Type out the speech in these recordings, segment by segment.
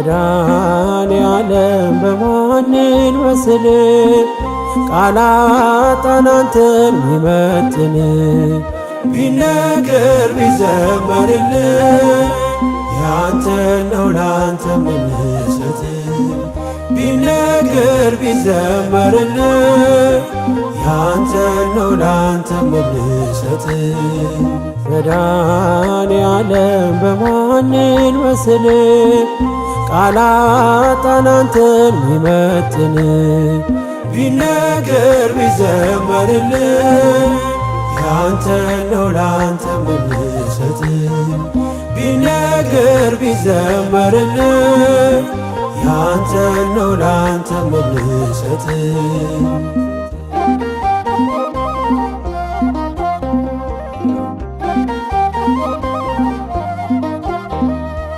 መድኃኔዓለም በማንን መስል ቃላት አንተን ሚመጥን ቢነገር ቢዘመርልን ያንተ ነው ላንተ ምንሰጥ ቢነገር ቢዘመርልን ያንተ ነው ላንተ ምንሰጥ መድኃኔዓለም በማንን መስል ቃላት አንተን ሚመጥን ቢነገር ቢዘመርልን ያንተ ነው ላንተ ምንሰጥ ቢነገር ቢዘመርልን ያንተ ነው ላንተ ምንሰጥ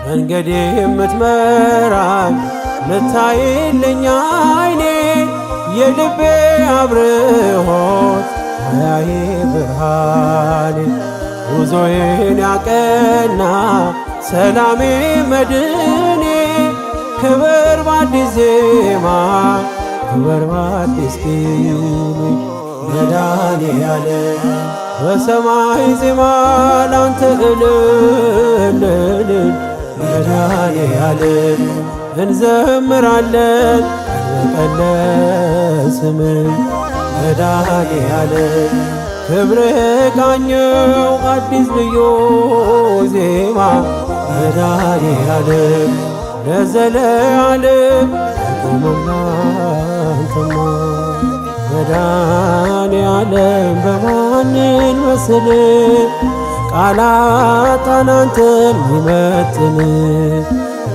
መንገዴ የምትመራኝ ምታይልኝ አይኔ የልቤ አብርሆት አያዬ ብርሃኔ ጉዞዬን ያቀና ሰላሜ መድኔ ክብር በአዲስ ዜማ ክብር በአዲስ ቅኔ መድኃኔዓለም በሰማይ ዜማ ላንተ እልል መድኃኔዓለም እንዘምራለን ቀን በቀን ስምህ መድኃኔዓለም ክብርህ ቃኘው አዲስ ልዩ ዜማ መድኃኔዓለም ለዘለዓለም ቆመና አንተማ መድኃኔዓለም በማንን መስል ቃላት አንተን ሚመጥን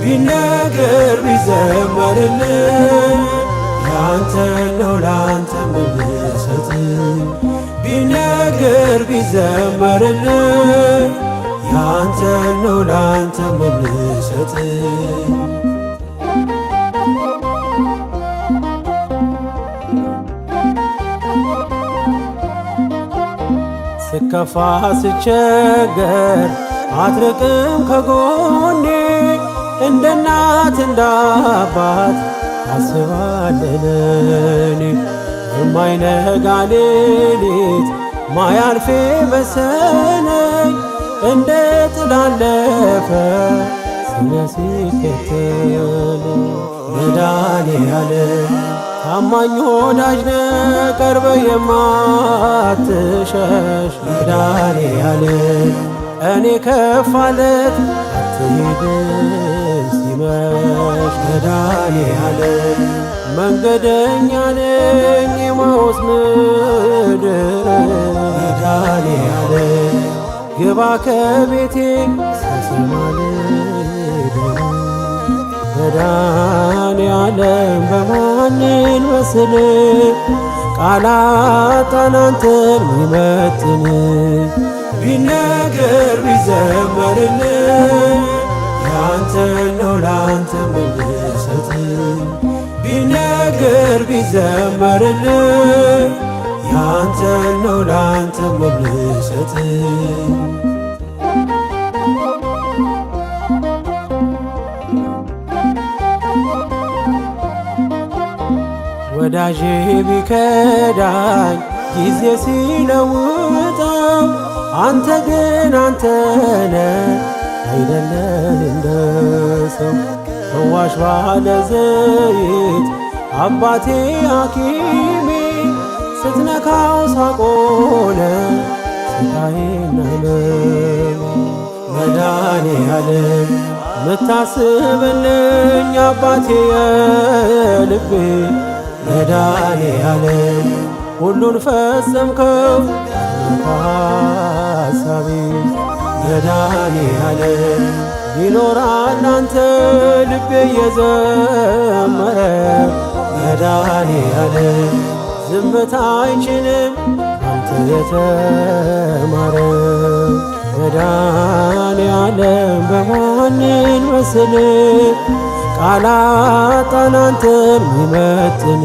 ቢነገር ቢዘመርልን ያንተ ነው ላንተ ምንሰጥ ቢነገር ቢዘመርልን ያንተ ነው ላንተ ምንሰጥ ስከፋ ስቸገር አትርቅም ከጎኔ እንደ እናት እንደ አባት ታስባለህ የማይነጋ ሌሊት ማያልፌ መሰለኝ እንደ ጥላ አለፈ ስሜ ሲከተል መድኃኔዓለም ታማኝ ወዳጅ ነህ ቀርበህ የማትሸሽ መድኃኔዓለም እኔ ከፋለት አትሄድም ሲመሽ መድኃኔዓለም መንገደኛ ነኝ የማውስ ምድር መድኃኔዓለም ግባ ከቤቴ ሳሰማልድ መድኃኔዓለም በማንን መስል ቃላት አንተን ሚመጥን ቢነገር ቢዘመርልን ያንተ ነው ላንተ ምንሰጥ ቢነገር ቢዘመርልን ያንተ ነው ላንተ ምንሰጥ ወዳጄ ቢከዳኝ ጊዜ ሲለውጠው አንተ ግን አንተነ አይደለህ እንደ ሰው ፈዋሽ ባለ ዘይት አባቴ ሐኪሜ ስትነካው ሳቆነ ስቃዬና ሕመሜ መድኃኔዓለም ምታስብልኝ አባቴ የልቤ መድኃኔዓለም ሁሉን ፈጸምከው ሐሳቤ መድኃኔዓለም ይኖራል አንተ ልቤ እየዘመረ መድኃኔዓለም ዝምታ አይችልም አንተ የተማረ መድኃኔዓለም በማንን መስል ቃላት አንተን ሚመጥን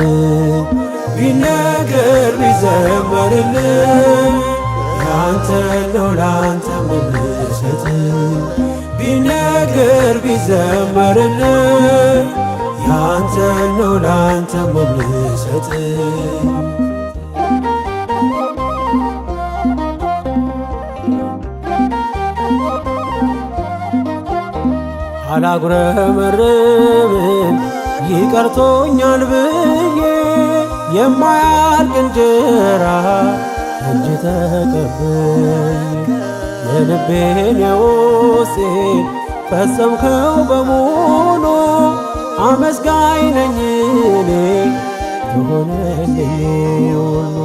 ቢነገር ቢዘመርልን ያንተ ነው ላንተ ምንሰጥ ቢነገር ቢነገር ቢዘመርልህ ያንተ ነው ላንተ የምሰጥ አላጉረመርምም ይቀርቶኛል ብዬ የማያልቅ እንጀራ እጅ ተቀብዬ የልቤን የውስጤን ፈጸምከው በሙሉ አመስጋኝ ነኝ እኔ የሆነልኝ ሁሉ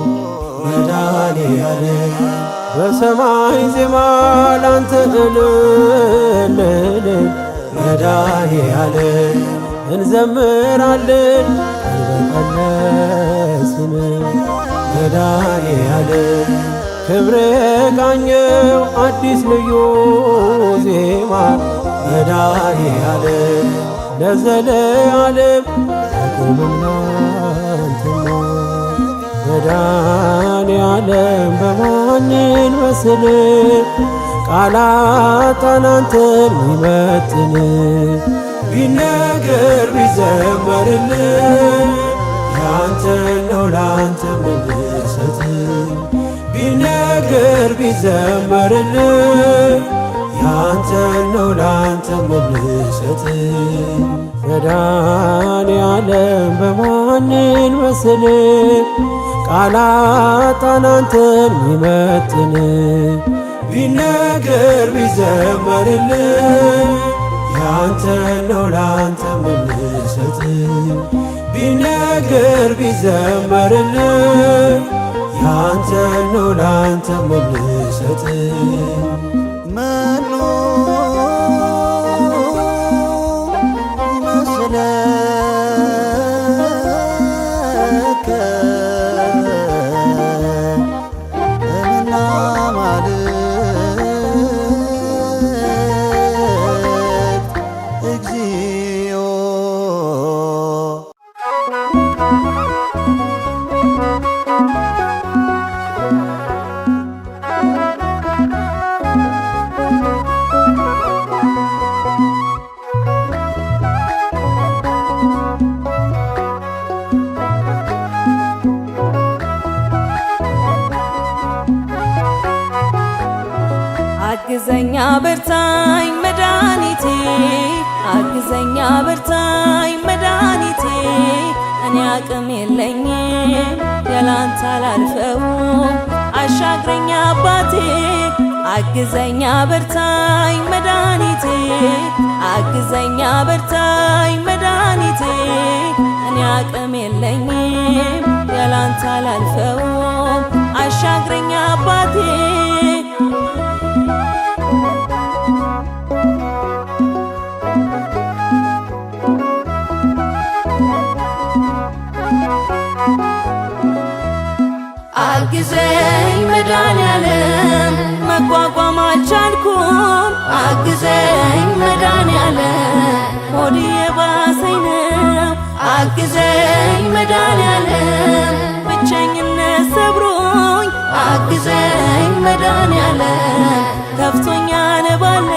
መድኃኔዓለም በሰማይ ዜማ ላንተ እልል መድኃኔዓለም እንዘምራለን አልበቀለስን መድኃኔዓለም ክብር ቃኘው አዲስ ልዩ ዜማ መድኃኔዓለም ለዘለዓለም አቁምና አንተማ መድኃኔዓለም በማንን መስል ቃላጣን አንተን ሚመጥን ቢነገር ቢዘመርልህ ያንተ ነው ላንተ ምንሰጥ ቢነገር ቢዘመርልህ ያንተ ነው ላንተ ምንሰጥ መድኃኔዓለም በማንን መስል ቃላጣን አንተን ሚመጥን ቢነገር ቢዘመርልህ ያንተ ነው ላንተ ምንሰጥ ቢነገር ቢዘመርልህ ያንተ ነው ላንተ ምንሰጥ መኑ ይመስለከ እምነ አማልክት እግዚኦ አግዘኛ በርታኝ መድኃኒቴ አግዘኛ በርታኝ መድኃኒቴ እኔ አቅም የለኝም ያላንተ አላልፈውም አሻግረኛ አባቴ አግዘኛ በርታኝ መድኃኒቴ አግዘኛ በርታኝ መድኃኒቴ እኔ አቅም የለኝም ያላንተ አላልፈውም አሻግረኛ አባቴ አግዘኝ መድኃኔዓለም መቋቋም አልቻልኩም አግዘኝ መድኃኔዓለም ሆዴ የባሰኝ ነው አግዘኝ መድኃኔዓለም ብቸኝነት ሰብሮኝ አግዘኝ መድኃኔዓለም ከፍቶኛ ነባለ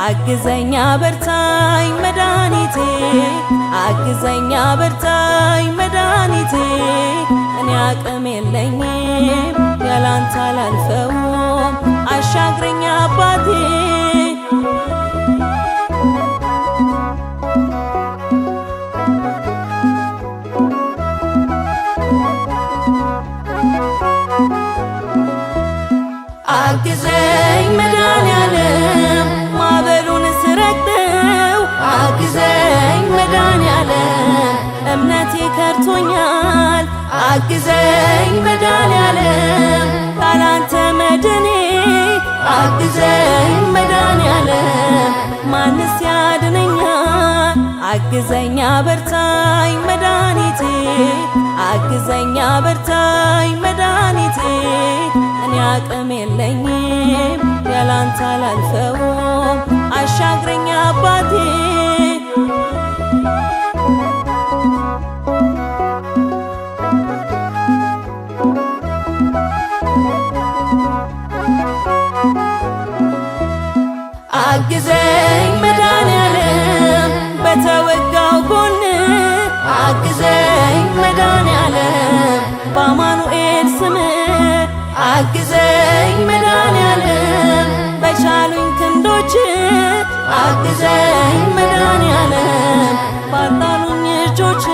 አግዘኛ በርታኝ መድኃኒቴ አግዘኛ በርታኝ መድኃኒቴ እኔ አቅም የለኝም ያላንተ አላልፈውም አሻግረኛ አባቴ አግዘኝ መድኃኔዓለም ማዕበሉን ስረግጠው አግዘኝ መድኃኔዓለም እምነቴ ከርቶኛል አግዘኝ መድኃኔዓለም ካላንተ መድኔ አግዘኝ መድኃኔዓለም ማንስ ያድነኛል አግዘኛ በርታኝ መድኃኒቴ አግዘኛ በርታኝ መድኃኒቴ እኔ አቅም የለኝም ያላንተ አላልፈውም አሻግረኛ አባቴ አግዘኝ በተወጋው ጎን አግዘኝ መድኃኔዓለም በአማኑኤል ስም አግዘኝ መድኃኔዓለም በቻሉኝ ክንዶች አግዘኝ መድኃኔዓለም ባጣሉኝ እጆች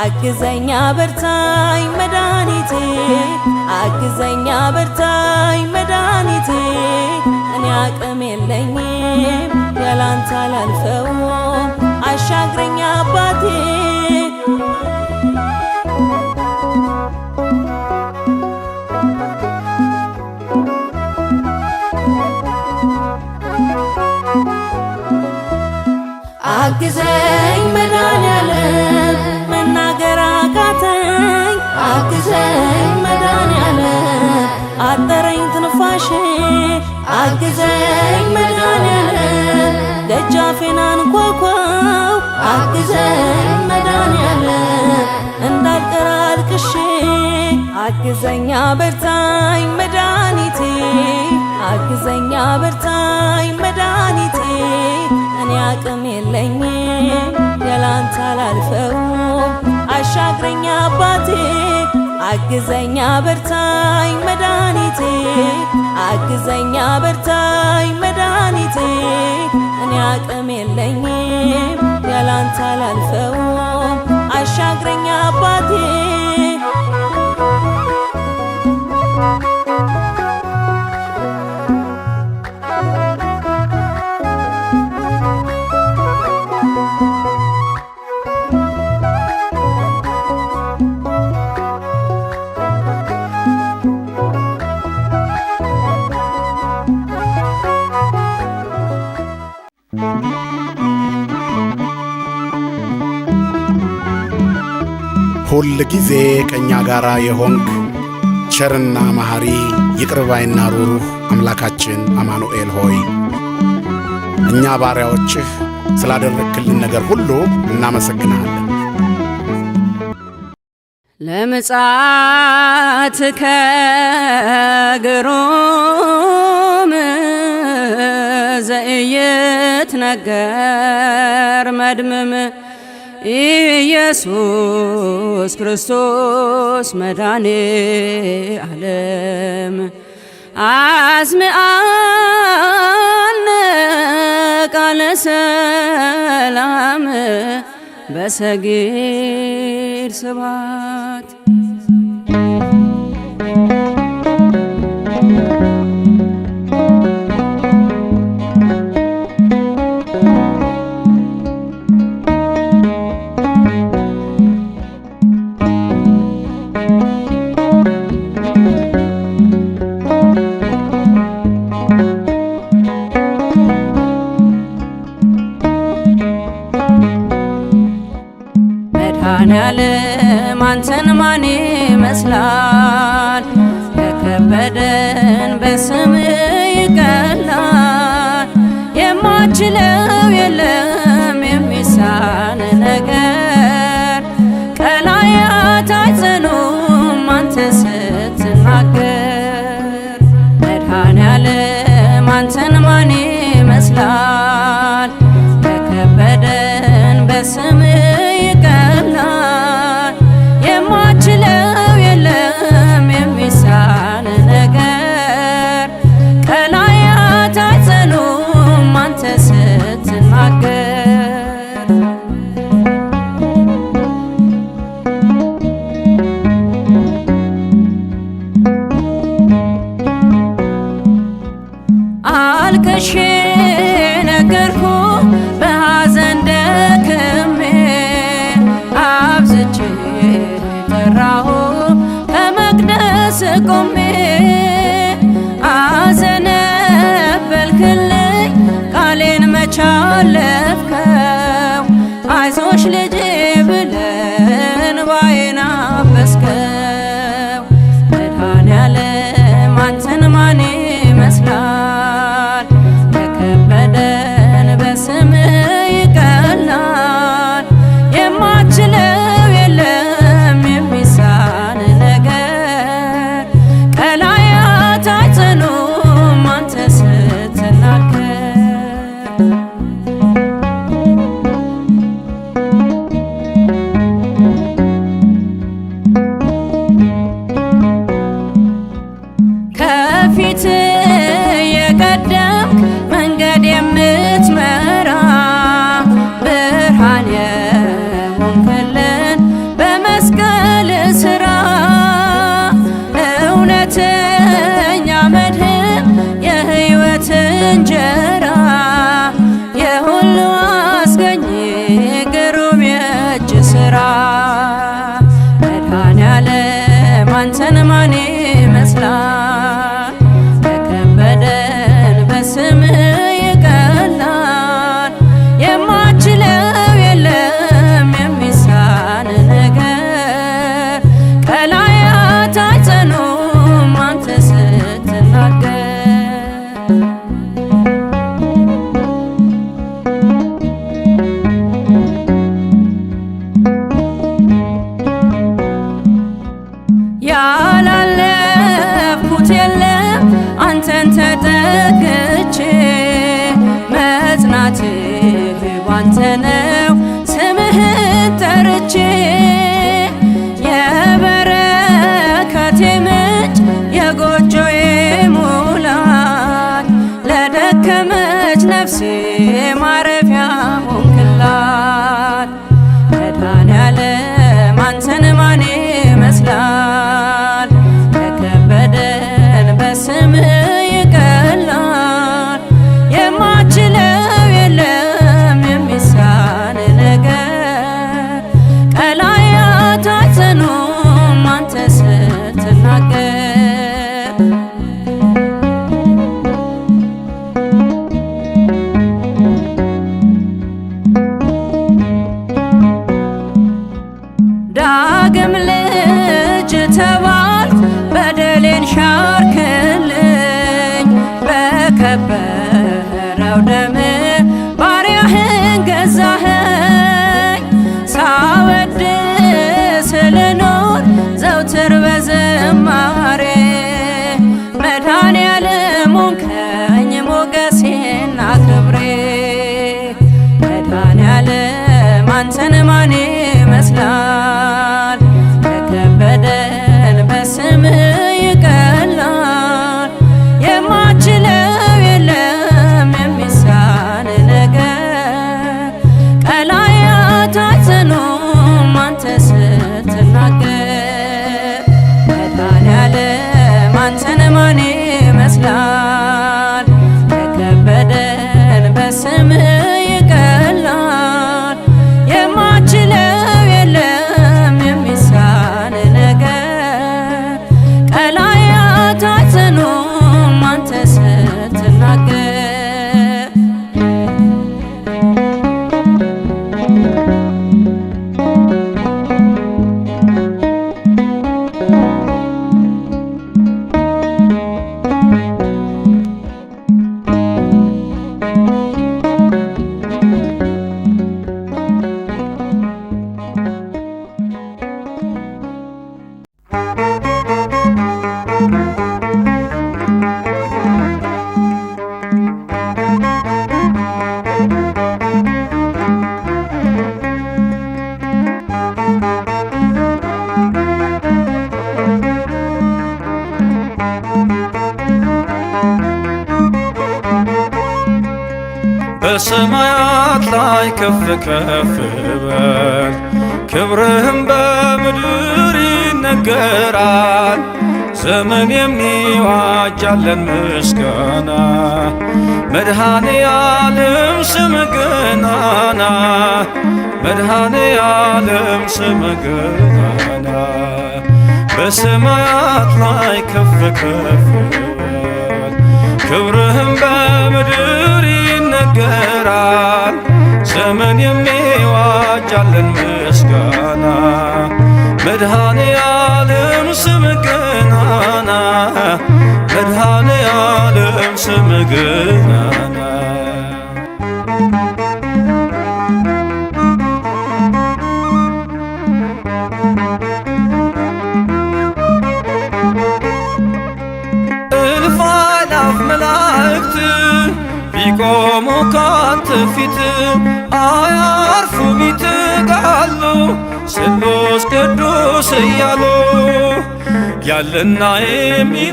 አግዘኝ አበርታኝ መድኃኒቴ አግዘኝ አበርታኝ መድኃኒቴ እኔ አቅም የለኝም ያላንተ አላልፈውም አሻግረኝ አባቴ አግዘኝ መድኃኔዓለም መናገር አቃተኝ አግዘኝ መድኃኔዓለም አጠረኝ ትንፋሼ አግዘኝ መድኃኔዓለም ደጃፌን አንኳኳው አግዘኝ መድኃኔዓለም እንዳልቀር አልቅሼ አግዘኝ አበርታኝ መድኃኒቴ አግዘኝ አበርታኝ መድኃኒቴ እኔ አቅም የለኝም ያላንተ አላልፈውም አሻግረኝ አባቴ አግዘኝ አበርታኝ መድኃኒቴ አግዘኝ አበርታኝ መድኃኒቴ እኔ አቅም የለኝም ያላንተ አላልፈውም አሻግረኝ አባቴ ሁል ጊዜ ከእኛ ጋር የሆንክ ቸርና መሐሪ ይቅርባይና ሩሩህ አምላካችን አማኑኤል ሆይ እኛ ባሪያዎችህ ስላደረግክልን ነገር ሁሉ እናመሰግናለን። ለምጽአትከ ግሩም ዘኢይትነገር መድምም ኢየሱስ ክርስቶስ መድኃኔ ዓለም አስምዓነ ቃለ ሰላም በሰጊድ ስብሐት መድኃኔዓለም አንተን ማን ይመስላል? የከበደን በስም ይቀላል። የማችለው የለም የሚሳን ነገር ቀላያት አይጸኑም አንተ ስትናገር። መድኃኔዓለም አንተን ማን ይመስላል? የከበደን በስም ይቀላል። የማችለው የለም የሚሳን ነገር ቀላያት አይጸኑም አንተ ስትናገር። አልቅሼ ነገርኩ በሐዘን ደክሜ አብዝቼ ጠራሁ ከመቅደስ ቆሜ አዘነበልክልኝ ቃሌን መች አለፍከው? አይዞሽ ልጄ ብለህ እንባዬን አበስከው። መድኃኔዓለም አንተን ማን ይመስላል? የከበደን በስምህ ይቀላል። የማችለው የለም የሚሳን ነገር ቀላያት አይጸኑም አንተ ስትናገር። ደከመች ነፍሴ ማረፊያ ሆንክላት። መድኃኔዓለም አንተን ማን ይመስላል? ከከበደን በስምህ ይቀላል። የማችለው የለም የሚሳን ነገር፣ ቀላያት አይጸኑም አንተ ስትናገር። ዳግም ልጅ ተባልኩ በደሌን ሻርክልኝ፣ በከበረው ደም ባሪያህን ገዛኸኝ። ሳወድስ ልኖር ዘውትር በዝማሬ፣ መድኃኔዓለም ሆንከኝ ሞገሴና ክብሬ። መድኃኔዓለም አንተን ማን ይመስላል? ከከበደን በስምህ ይቀላል። የማችለው የለም የሚሳን ነገር፣ ቀላያት አይጸኑም አንተ ስትናገር። መድኃኔዓለም አንተን ማን ይመስላል? ከከበደን በስምህ ይቀላል። የማችለው የለም የሚሳን ነገር፣ ቀላያት አይጸኑም አንተ ስትናገር። በሰማያት ላይ ከፍ ከፍ በል፣ ክብርህም በምድር ይነገራል። ዘመን የሚዋጃለን ምስጋና፣ መድኃኔዓለም ስምህ ገናና፣ መድኃኔዓለም ስምህ ገናና። በሰማያት ላይ ከፍ ከፍ በል፣ ክብርህም በምድር ይነገራል። ዘመን የሚዋጃለን ምስጋና፣ መድኃኔዓለም ስምህ ገናና፣ መድኃኔዓለም ስምህ ገናና። እልፍ አእላፍ መላእክት ቢቆሙ ካንተ ፊት አያርፉም ይትጋሉ ስሉስ ቅዱስ እያሉ። ያለና የሚኖር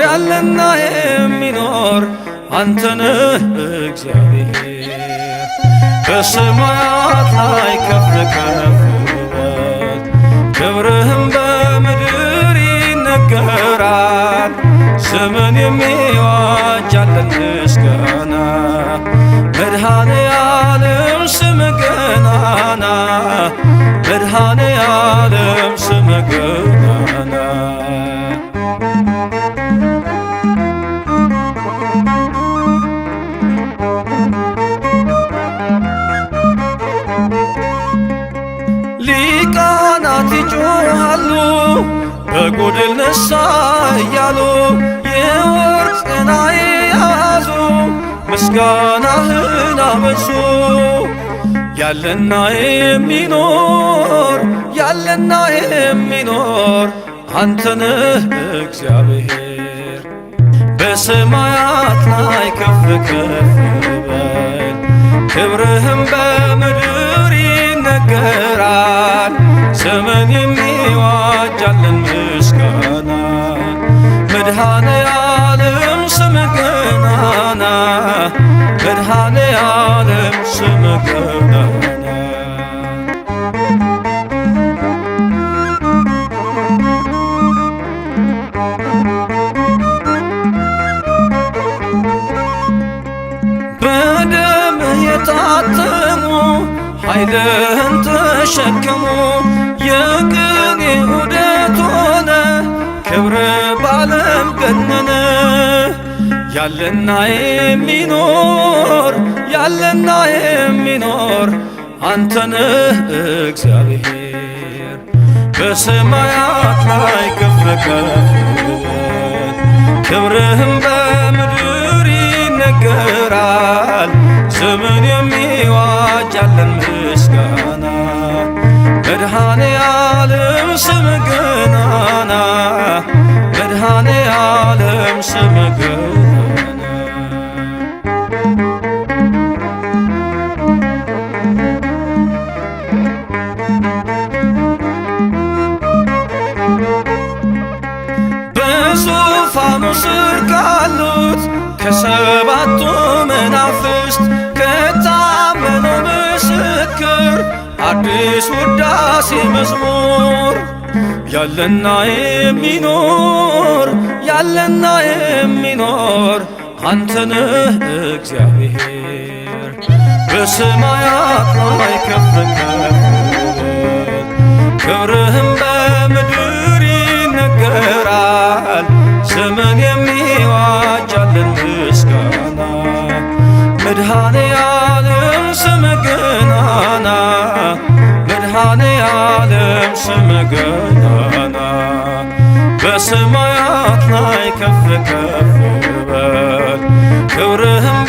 ያለና የሚኖር አንተነህ እግዚአብሔር። በሰማያት ላይ ከፍ ከፍ በል፣ ክብርህም በምድር ይነገራል። ዘመን የሚዋጃለን ምስጋና፣ መድኃኔዓለም ስምህ ገናና፣ መድኃኔዓለም ስምህ ገናና። ሊቃናት ይጮኻሉ በጎድል ነሣ እያሉ፣ የወርቅ ጽና የያዙ ምስጋናህን አበዙ። ያለና የሚኖር ያለና የሚኖር አንተነህ እግዚአብሔር። በሰማያት ላይ ከፍ ከፍ በል፣ ክብርህም በምድር ይነገራል። ዘመን የሚዋጃለን ምስጋና፣ መድኃኔዓለም ስምህ ገናና፣ መድኃኔ ዓለም ስምህ ገናና በደምህ የታተሙ ኃይልህን ተሸከሙ የቅኔ ዑደት ሆነ ክብር ባለም ገነነ ያለና የሚኖር ያለና የሚኖር አንተነህ እግዚአብሔር በሰማያት ላይ ከፍ ከፍ ክብርህም በምድር ይነገራል ስምን የሚዋጅ ያለን ምስጋና መድኃኔ ዓለም ስምህ ገናና መድኃኔ ዓለም ስምህ ገናና በዙፋኑ ስር ካሉት ከሰባቱ መናፍስት ከታመነው ምስክር አዲስ ውዳሴ መዝሙር ያለና የሚኖር ያለና የሚኖር አንተነህ እግዚአብሔር በሰማያት ላይ ከፍ ከፍ ክብርህም በምድር ይነገራል ስምን የሚዋጅ ያለን ምስጋና መድኃኔ ዓለም ስምህ ገናና መድኃኔ ዓለም ስምህ ገናና በሰማያት ላይ ከፍ ከፍ በል ክብርህም